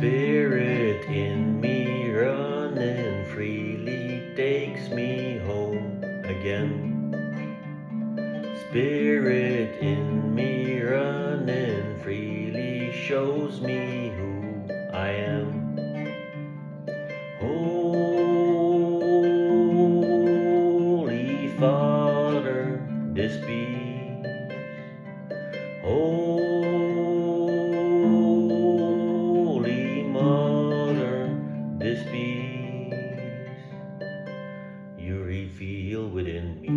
Spirit in me running freely takes me home again. Spirit in me running freely shows me who I am. Holy Father, this peace. Holy Mother, this peace you reveal within me.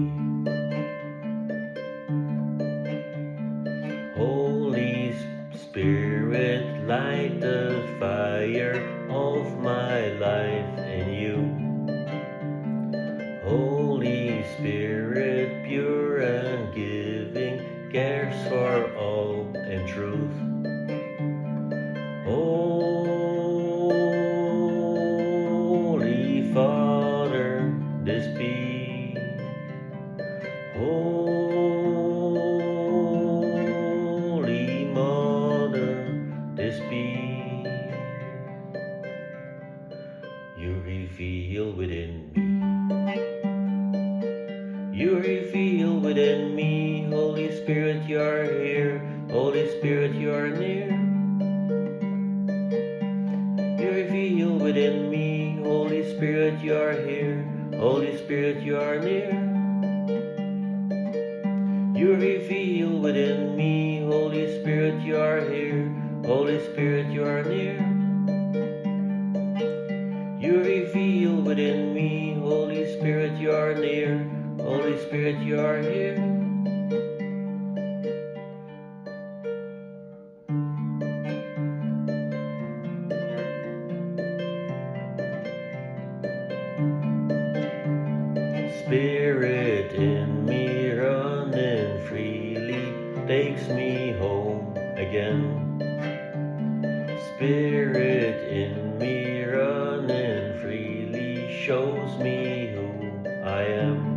Holy Spirit, light the fire of my life in you. Holy Spirit, pure and giving, cares for all in truth. Holy Father, this peace. Holy Mother, this peace you reveal within me. You reveal within me. Holy Spirit, you are here. Holy Spirit, you are near. You reveal within me. Holy Spirit, you are here. Holy Spirit, you are near. You reveal within me. Holy Spirit, you are here. Holy Spirit, you are near. You reveal within me. Holy Spirit, you are near. Holy Spirit, you are here. Spirit in me running freely takes me home again. Spirit in me running freely shows me who I am.